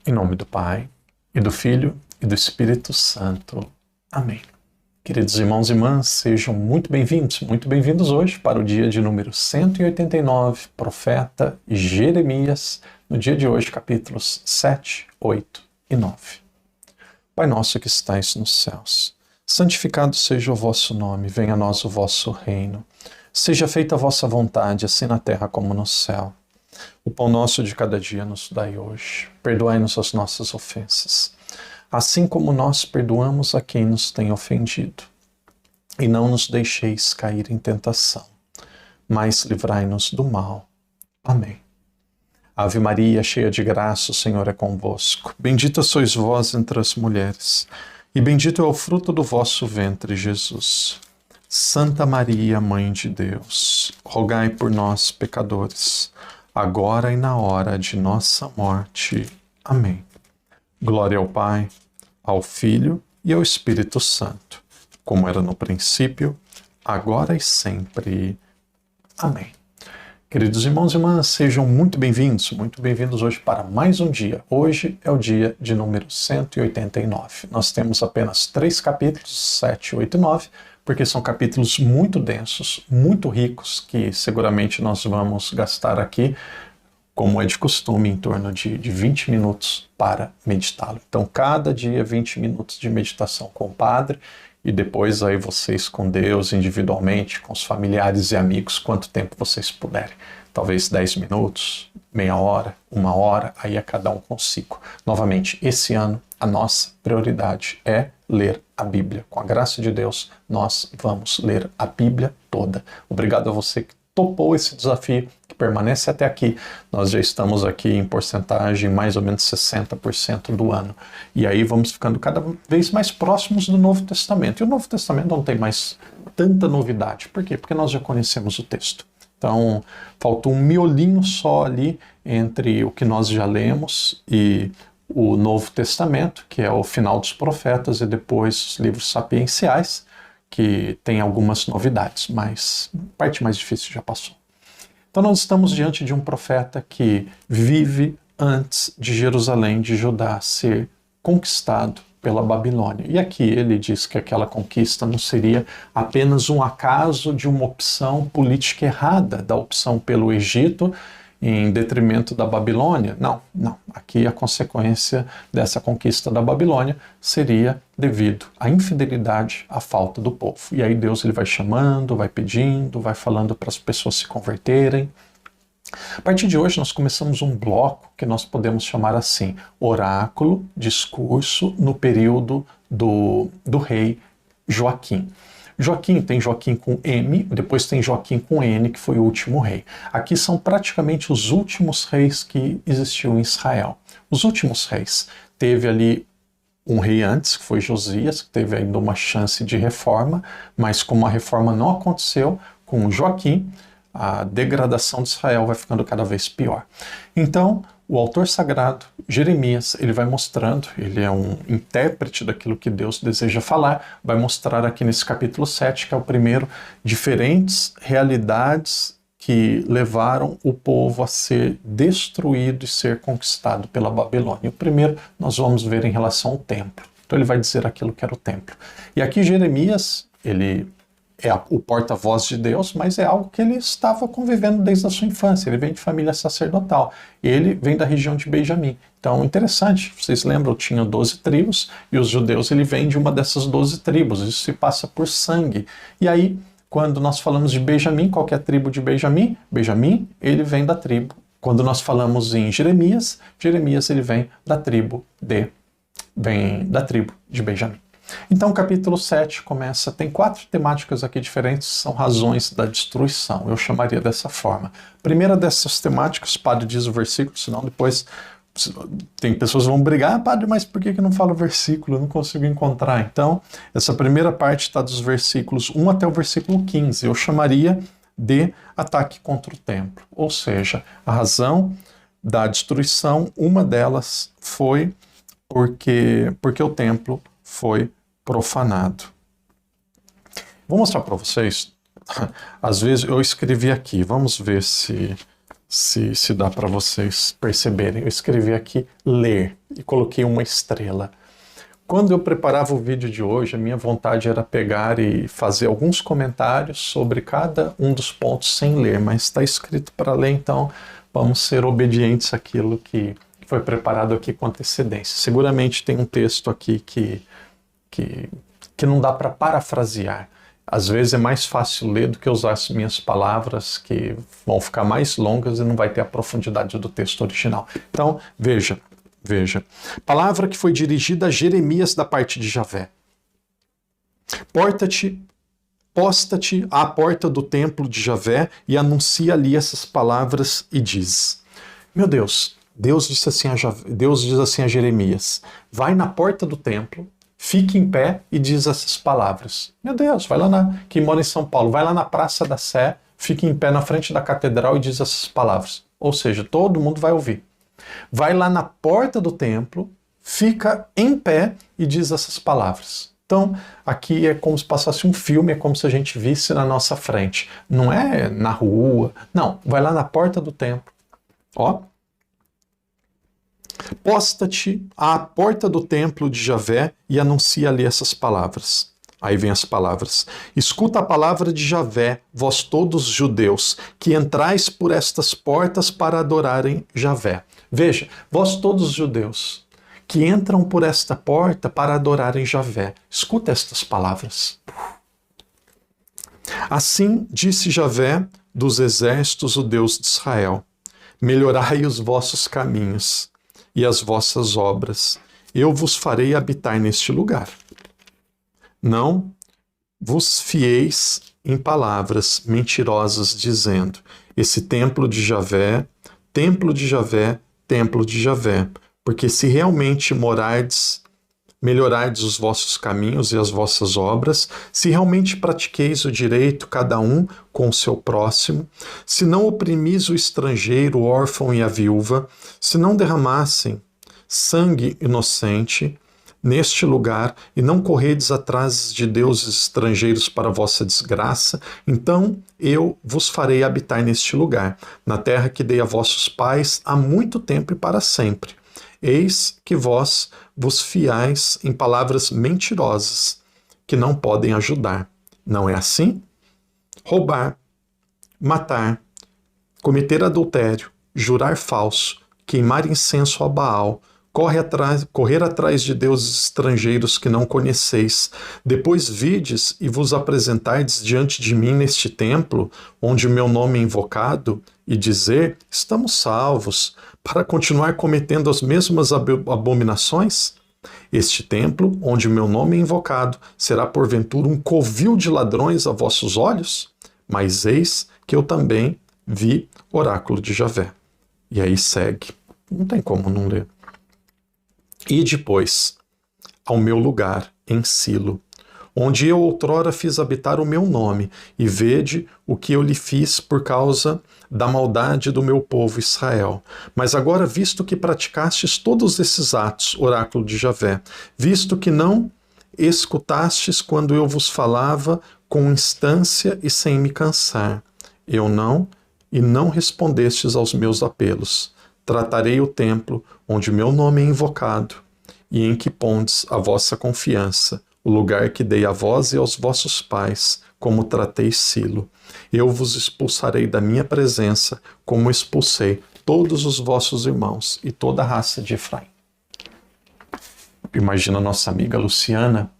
Em nome do Pai, e do Filho, e do Espírito Santo. Amém. Queridos irmãos e irmãs, sejam muito bem-vindos hoje para o dia de número 189, profeta Jeremias, no dia de hoje, capítulos 7, 8 e 9. Pai nosso que estais nos céus, santificado seja o vosso nome, venha a nós o vosso reino. Seja feita a vossa vontade, assim na terra como no céu. O pão nosso de cada dia nos dai hoje. Perdoai-nos as nossas ofensas, assim como nós perdoamos a quem nos tem ofendido. E não nos deixeis cair em tentação, mas livrai-nos do mal. Amém. Ave Maria, cheia de graça, o Senhor é convosco. Bendita sois vós entre as mulheres, e bendito é o fruto do vosso ventre, Jesus. Santa Maria, Mãe de Deus, rogai por nós, pecadores, agora e na hora de nossa morte. Amém. Glória ao Pai, ao Filho e ao Espírito Santo, como era no princípio, agora e sempre. Amém. Queridos irmãos e irmãs, sejam muito bem-vindos hoje para mais um dia. Hoje é o dia de número 189. Nós temos apenas 3 capítulos, 7, 8 e 9, porque são capítulos muito densos, muito ricos, que seguramente nós vamos gastar aqui, como é de costume, em torno de 20 minutos para meditá-lo. Então, cada dia 20 minutos de meditação com o Padre, e depois aí vocês com Deus, individualmente, com os familiares e amigos, quanto tempo vocês puderem. Talvez 10 minutos, meia hora, 1 hora, aí a cada um consigo. Novamente, esse ano, a nossa prioridade é ler a Bíblia. Com a graça de Deus, nós vamos ler a Bíblia toda. Obrigado a você que topou esse desafio, que permanece até aqui. Nós já estamos aqui em porcentagem mais ou menos 60% do ano. E aí vamos ficando cada vez mais próximos do Novo Testamento. E o Novo Testamento não tem mais tanta novidade. Por quê? Porque nós já conhecemos o texto. Então, faltou um miolinho só ali entre o que nós já lemos e o Novo Testamento, que é o final dos profetas, e depois os livros sapienciais, que tem algumas novidades, mas a parte mais difícil já passou. Então nós estamos diante de um profeta que vive antes de Jerusalém, de Judá, ser conquistado pela Babilônia. E aqui ele diz que aquela conquista não seria apenas um acaso de uma opção política errada, da opção pelo Egito, em detrimento da Babilônia. Não. Aqui a consequência dessa conquista da Babilônia seria devido à infidelidade, à falta do povo. E aí Deus ele vai chamando, vai pedindo, vai falando para as pessoas se converterem. A partir de hoje nós começamos um bloco que nós podemos chamar assim, oráculo, discurso no período do rei Joaquim. Joaquim tem Joaquim com M, depois tem Joaquim com N, que foi o último rei. Aqui são praticamente os últimos reis que existiu em Israel. Os últimos reis. Teve ali um rei antes, que foi Josias, que teve ainda uma chance de reforma, mas como a reforma não aconteceu, com Joaquim, a degradação de Israel vai ficando cada vez pior. Então, o autor sagrado, Jeremias, ele vai mostrando, ele é um intérprete daquilo que Deus deseja falar, vai mostrar aqui nesse capítulo 7, que é o primeiro, diferentes realidades que levaram o povo a ser destruído e ser conquistado pela Babilônia. O primeiro nós vamos ver em relação ao templo. Então ele vai dizer aquilo que era o templo. E aqui Jeremias, ele é o porta-voz de Deus, mas é algo que ele estava convivendo desde a sua infância. Ele vem de família sacerdotal. Ele vem da região de Benjamim. Então, interessante, vocês lembram, tinha 12 tribos, e os judeus, ele vem de uma dessas 12 tribos. Isso se passa por sangue. E aí, quando nós falamos de Benjamim, qual que é a tribo de Benjamim? Benjamim, ele vem da tribo. Quando nós falamos em Jeremias, Jeremias, ele vem da tribo de Benjamim. Então o capítulo 7 começa, tem 4 temáticas aqui diferentes, são razões da destruição, eu chamaria dessa forma. A primeira dessas temáticas, o padre diz o versículo, senão depois tem pessoas que vão brigar, padre, mas por que não fala o versículo? Eu não consigo encontrar. Então, essa primeira parte está dos versículos 1 até o versículo 15, eu chamaria de ataque contra o templo, ou seja, a razão da destruição, uma delas foi porque o templo foi profanado. Vou mostrar para vocês, às vezes eu escrevi aqui, vamos ver se se dá para vocês perceberem. Eu escrevi aqui ler e coloquei uma estrela. Quando eu preparava o vídeo de hoje, a minha vontade era pegar e fazer alguns comentários sobre cada um dos pontos sem ler, mas está escrito para ler, então vamos ser obedientes àquilo que foi preparado aqui com antecedência. Seguramente tem um texto aqui que não dá para parafrasear. Às vezes é mais fácil ler do que usar as minhas palavras, que vão ficar mais longas e não vai ter a profundidade do texto original. Então, veja. Palavra que foi dirigida a Jeremias da parte de Javé. Posta-te à porta do templo de Javé e anuncia ali essas palavras e diz. Meu Deus, Deus diz assim a Jeremias, vai na porta do templo, fique em pé e diz essas palavras. Meu Deus, vai lá quem mora em São Paulo, vai lá na Praça da Sé, fique em pé na frente da catedral e diz essas palavras. Ou seja, todo mundo vai ouvir. Vai lá na porta do templo, fica em pé e diz essas palavras. Então, aqui é como se passasse um filme, é como se a gente visse na nossa frente. Não é na rua, não. Vai lá na porta do templo. Ó. Posta-te à porta do templo de Javé e anuncia ali essas palavras. Aí vem as palavras. Escuta a palavra de Javé, vós todos judeus, que entrais por estas portas para adorarem Javé. Veja, vós todos judeus, que entram por esta porta para adorarem Javé. Escuta estas palavras. Assim disse Javé dos exércitos, o Deus de Israel. Melhorai os vossos caminhos e as vossas obras. Eu vos farei habitar neste lugar. Não vos fieis em palavras mentirosas, dizendo, esse templo de Javé, templo de Javé, templo de Javé, porque se realmente melhorardes os vossos caminhos e as vossas obras, se realmente pratiqueis o direito cada um com o seu próximo, se não oprimis o estrangeiro, o órfão e a viúva, se não derramassem sangue inocente neste lugar e não corredes atrás de deuses estrangeiros para vossa desgraça, então eu vos farei habitar neste lugar, na terra que dei a vossos pais há muito tempo e para sempre. Eis que vós vos fiais em palavras mentirosas, que não podem ajudar. Não é assim? Roubar, matar, cometer adultério, jurar falso, queimar incenso a Baal, correr atrás de deuses estrangeiros que não conheceis, depois vides e vos apresentardes diante de mim neste templo, onde o meu nome é invocado, e dizer, estamos salvos, para continuar cometendo as mesmas abominações? Este templo, onde o meu nome é invocado, será porventura um covil de ladrões a vossos olhos? Mas eis que eu também vi oráculo de Javé. E aí segue. Não tem como não ler. E depois, ao meu lugar, em Silo, onde eu outrora fiz habitar o meu nome, e vede o que eu lhe fiz por causa da maldade do meu povo Israel. Mas agora, visto que praticastes todos esses atos, oráculo de Javé, visto que não escutastes quando eu vos falava com instância e sem me cansar, e não respondestes aos meus apelos, tratarei o templo onde meu nome é invocado e em que pondes a vossa confiança, o lugar que dei a vós e aos vossos pais, como tratei Silo. Eu vos expulsarei da minha presença, como expulsei todos os vossos irmãos e toda a raça de Efraim. Imagina a nossa amiga Luciana,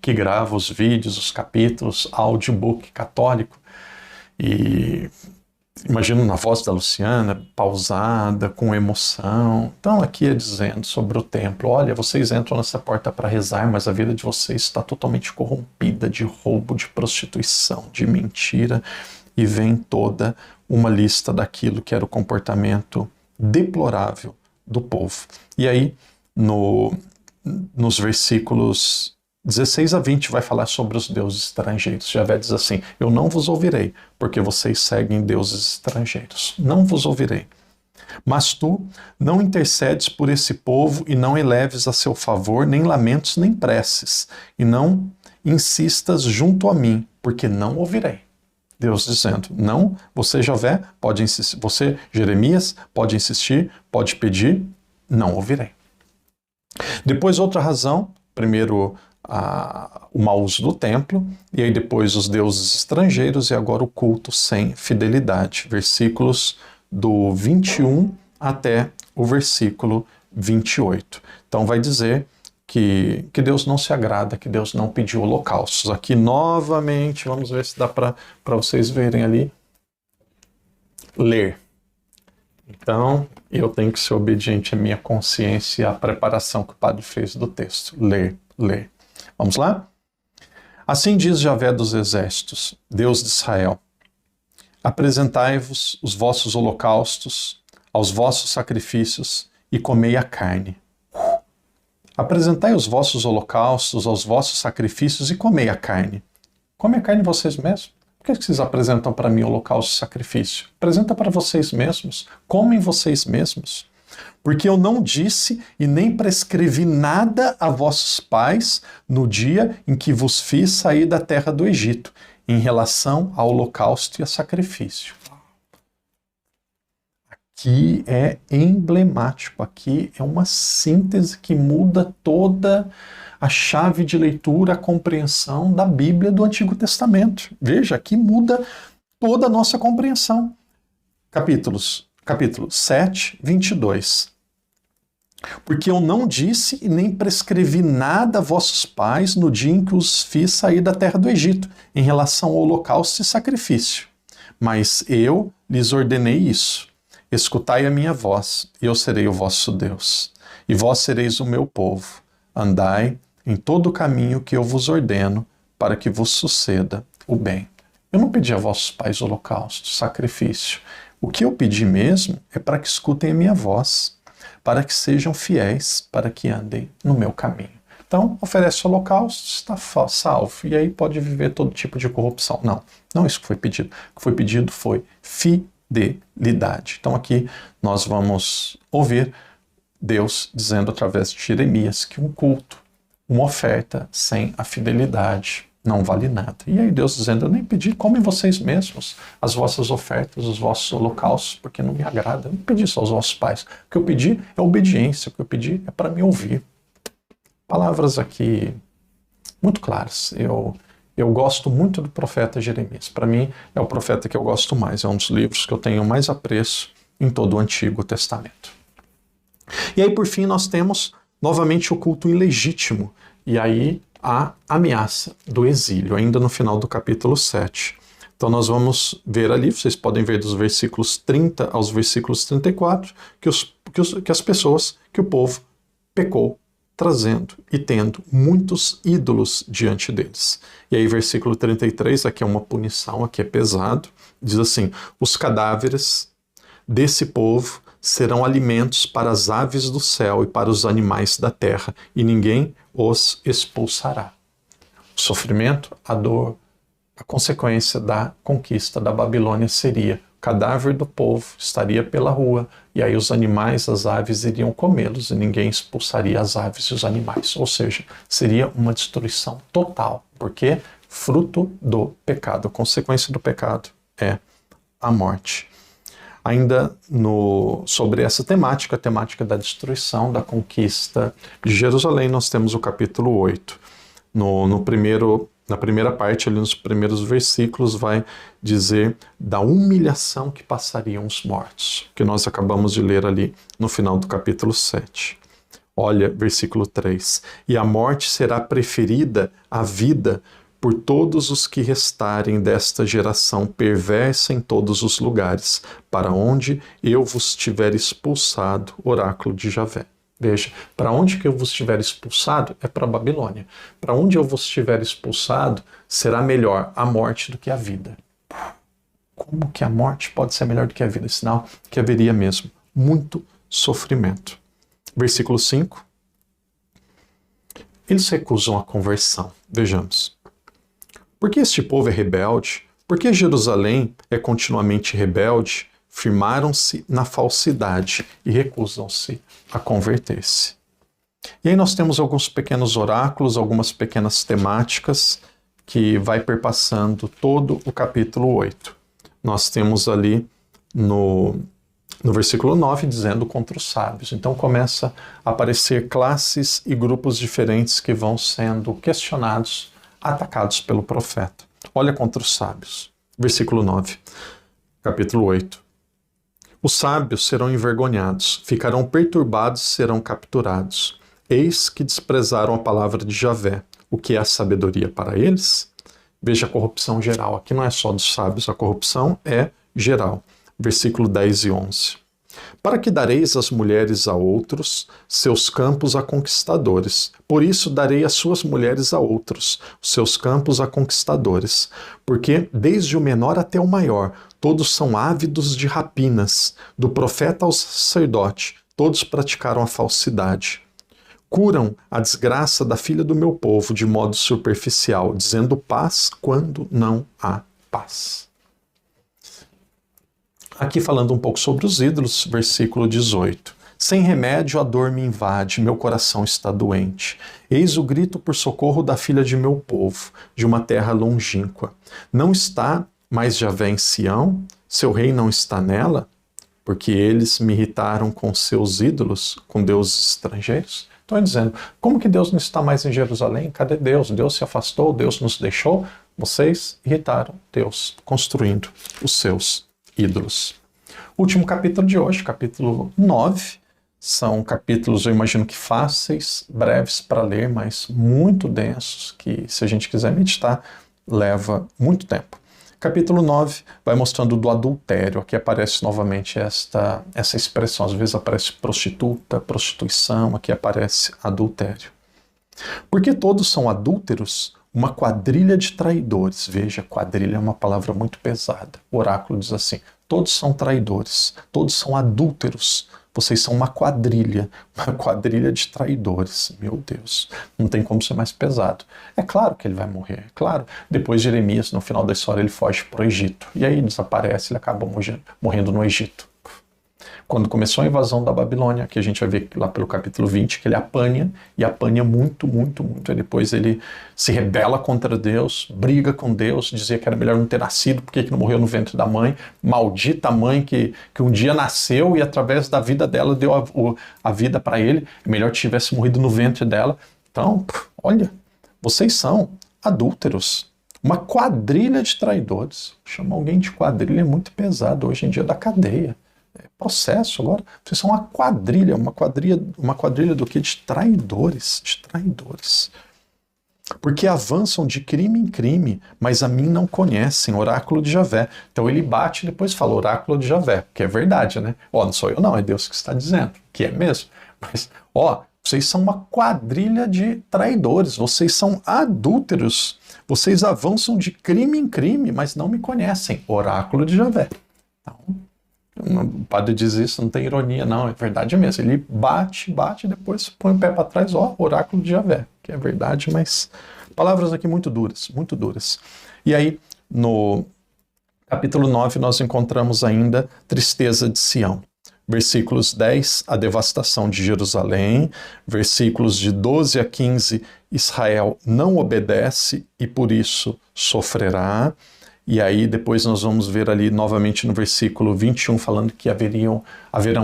que grava os vídeos, os capítulos, audiobook católico, e imagino na voz da Luciana, pausada, com emoção. Então aqui é dizendo sobre o templo, olha, vocês entram nessa porta para rezar, mas a vida de vocês está totalmente corrompida de roubo, de prostituição, de mentira, e vem toda uma lista daquilo que era o comportamento deplorável do povo. E aí, nos versículos 16 a 20 vai falar sobre os deuses estrangeiros. Javé diz assim, eu não vos ouvirei, porque vocês seguem deuses estrangeiros. Não vos ouvirei. Mas tu não intercedes por esse povo e não eleves a seu favor nem lamentos nem preces, e não insistas junto a mim, porque não ouvirei. Deus dizendo, não, você Javé pode insistir, você Jeremias pode insistir, pode pedir, não ouvirei. Depois outra razão, primeiro o mau uso do templo, e aí depois os deuses estrangeiros e agora o culto sem fidelidade. Versículos do 21 até o versículo 28. Então vai dizer que Deus não se agrada, que Deus não pediu holocaustos. Aqui novamente, vamos ver se dá para vocês verem ali. Ler. Então, eu tenho que ser obediente à minha consciência e à preparação que o padre fez do texto. Ler, ler. Vamos lá? Assim diz Javé dos exércitos, Deus de Israel: apresentai-vos os vossos holocaustos, aos vossos sacrifícios, e comei a carne. Apresentai os vossos holocaustos, aos vossos sacrifícios, e comei a carne. Come a carne vocês mesmos. Por que vocês apresentam para mim holocausto e sacrifício? Apresenta para vocês mesmos. Comem vocês mesmos. Porque eu não disse e nem prescrevi nada a vossos pais no dia em que vos fiz sair da terra do Egito, em relação ao holocausto e a sacrifício. Aqui é emblemático, aqui é uma síntese que muda toda a chave de leitura, a compreensão da Bíblia do Antigo Testamento. Veja, aqui muda toda a nossa compreensão. Capítulo 7, 22. Porque eu não disse e nem prescrevi nada a vossos pais no dia em que os fiz sair da terra do Egito, em relação ao holocausto e sacrifício. Mas eu lhes ordenei isso. Escutai a minha voz, e eu serei o vosso Deus. E vós sereis o meu povo. Andai em todo o caminho que eu vos ordeno, para que vos suceda o bem. Eu não pedi a vossos pais holocausto, sacrifício. O que eu pedi mesmo é para que escutem a minha voz, para que sejam fiéis, para que andem no meu caminho. Então, oferece holocausto, está salvo, e aí pode viver todo tipo de corrupção. Não, não é isso que foi pedido. O que foi pedido foi fidelidade. Então aqui nós vamos ouvir Deus dizendo através de Jeremias que um culto, uma oferta sem a fidelidade não vale nada. E aí Deus dizendo, eu nem pedi, comem vocês mesmos as vossas ofertas, os vossos holocaustos, porque não me agrada. Eu não pedi só aos vossos pais. O que eu pedi é obediência, o que eu pedi é para me ouvir. Palavras aqui muito claras. Eu gosto muito do profeta Jeremias. Para mim, é o profeta que eu gosto mais. É um dos livros que eu tenho mais apreço em todo o Antigo Testamento. E aí, por fim, nós temos novamente o culto ilegítimo. E aí, a ameaça do exílio, ainda no final do capítulo 7. Então, nós vamos ver ali, vocês podem ver dos versículos 30 aos versículos 34, que as pessoas, que o povo pecou, trazendo e tendo muitos ídolos diante deles. E aí, versículo 33, aqui é uma punição, aqui é pesado, diz assim: os cadáveres desse povo serão alimentos para as aves do céu e para os animais da terra, e ninguém os expulsará. O sofrimento, a dor, a consequência da conquista da Babilônia seria: o cadáver do povo estaria pela rua, e aí os animais, as aves, iriam comê-los, e ninguém expulsaria as aves e os animais. Ou seja, seria uma destruição total, porque fruto do pecado. A consequência do pecado é a morte. Ainda sobre essa temática, a temática da destruição, da conquista de Jerusalém, nós temos o capítulo 8. Na primeira parte, ali nos primeiros versículos, vai dizer da humilhação que passariam os mortos, que nós acabamos de ler ali no final do capítulo 7. Olha, versículo 3. E a morte será preferida à vida por todos os que restarem desta geração perversa em todos os lugares, para onde eu vos tiver expulsado, oráculo de Javé. Veja, para onde que eu vos tiver expulsado é para a Babilônia. Para onde eu vos tiver expulsado será melhor a morte do que a vida. Como que a morte pode ser melhor do que a vida? Sinal que haveria mesmo muito sofrimento. Versículo 5. Eles recusam a conversão. Vejamos. Porque este povo é rebelde? Porque Jerusalém é continuamente rebelde? Firmaram-se na falsidade e recusam-se a converter-se. E aí nós temos alguns pequenos oráculos, algumas pequenas temáticas que vai perpassando todo o capítulo 8. Nós temos ali no versículo 9 dizendo contra os sábios. Então começa a aparecer classes e grupos diferentes que vão sendo questionados, atacados pelo profeta. Olha contra os sábios. Versículo 9, capítulo 8. Os sábios serão envergonhados, ficarão perturbados e serão capturados. Eis que desprezaram a palavra de Javé. O que é a sabedoria para eles? Veja a corrupção geral. Aqui não é só dos sábios, a corrupção é geral. Versículo 10 e 11. Para que dareis as mulheres a outros, seus campos a conquistadores. Por isso darei as suas mulheres a outros, seus campos a conquistadores. Porque desde o menor até o maior, todos são ávidos de rapinas. Do profeta ao sacerdote, todos praticaram a falsidade. Curam a desgraça da filha do meu povo de modo superficial, dizendo paz quando não há paz. Aqui falando um pouco sobre os ídolos, versículo 18. Sem remédio a dor me invade, meu coração está doente. Eis o grito por socorro da filha de meu povo, de uma terra longínqua. Não está mais Javé em Sião? Seu rei não está nela? Porque eles me irritaram com seus ídolos, com deuses estrangeiros? Estou dizendo, como que Deus não está mais em Jerusalém? Cadê Deus? Deus se afastou, Deus nos deixou? Vocês irritaram Deus, construindo os seus ídolos. Último capítulo de hoje, capítulo 9, são capítulos, eu imagino que fáceis, breves para ler, mas muito densos, que se a gente quiser meditar, leva muito tempo. Capítulo 9 vai mostrando do adultério. Aqui aparece novamente essa expressão, às vezes aparece prostituta, prostituição, aqui aparece adultério. Porque todos são adúlteros, uma quadrilha de traidores. Veja, quadrilha é uma palavra muito pesada. O oráculo diz assim, todos são traidores, todos são adúlteros. Vocês são uma quadrilha de traidores. Meu Deus, não tem como ser mais pesado. É claro que ele vai morrer, é claro. Depois Jeremias, no final da história, ele foge para o Egito. E aí desaparece, ele acaba morrendo no Egito. Quando começou a invasão da Babilônia, que a gente vai ver lá pelo capítulo 20, que ele apanha, e apanha muito, muito, muito. E depois ele se rebela contra Deus, briga com Deus, dizia que era melhor não ter nascido, porque que não morreu no ventre da mãe. Maldita mãe que um dia nasceu e através da vida dela deu a vida para ele. É melhor que tivesse morrido no ventre dela. Então, olha, vocês são adúlteros. Uma quadrilha de traidores. Chamar alguém de quadrilha é muito pesado hoje em dia da cadeia. Processo agora, vocês são uma quadrilha do que? De traidores, Porque avançam de crime em crime, mas a mim não conhecem, oráculo de Javé. Então ele bate e depois fala, oráculo de Javé, que é verdade, né? Não sou eu não, é Deus que está dizendo, que é mesmo. Mas, vocês são uma quadrilha de traidores, vocês são adúlteros, vocês avançam de crime em crime, mas não me conhecem, oráculo de Javé. Então, o padre diz isso, não tem ironia, não, é verdade mesmo. Ele bate e depois põe o pé para trás, oráculo de Javé, que é verdade, mas palavras aqui muito duras, muito duras. E aí, no capítulo 9, nós encontramos ainda tristeza de Sião. Versículos 10, a devastação de Jerusalém. Versículos de 12 a 15, Israel não obedece e por isso sofrerá. E aí depois nós vamos ver ali novamente no versículo 21 falando que haverão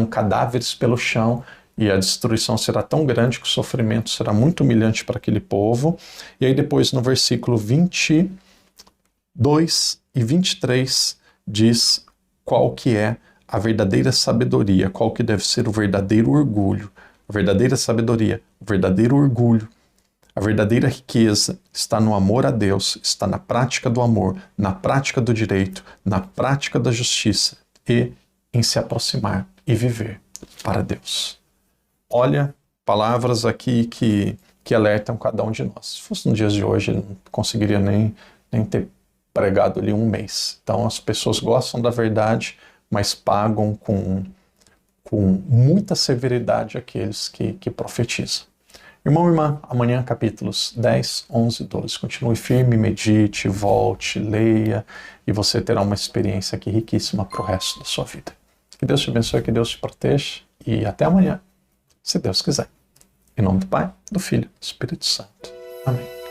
cadáveres pelo chão e a destruição será tão grande que o sofrimento será muito humilhante para aquele povo. E aí depois no versículo 22 e 23 diz qual que é a verdadeira sabedoria, qual que deve ser o verdadeiro orgulho, a verdadeira sabedoria, o verdadeiro orgulho. A verdadeira riqueza está no amor a Deus, está na prática do amor, na prática do direito, na prática da justiça e em se aproximar e viver para Deus. Olha, palavras aqui que alertam cada um de nós. Se fosse nos dias de hoje, ele não conseguiria nem ter pregado ali um mês. Então as pessoas gostam da verdade, mas pagam com muita severidade aqueles que profetizam. Irmão e irmã, amanhã capítulos 10, 11 e 12. Continue firme, medite, volte, leia e você terá uma experiência aqui riquíssima para o resto da sua vida. Que Deus te abençoe, que Deus te proteja e até amanhã, se Deus quiser. Em nome do Pai, do Filho e do Espírito Santo. Amém.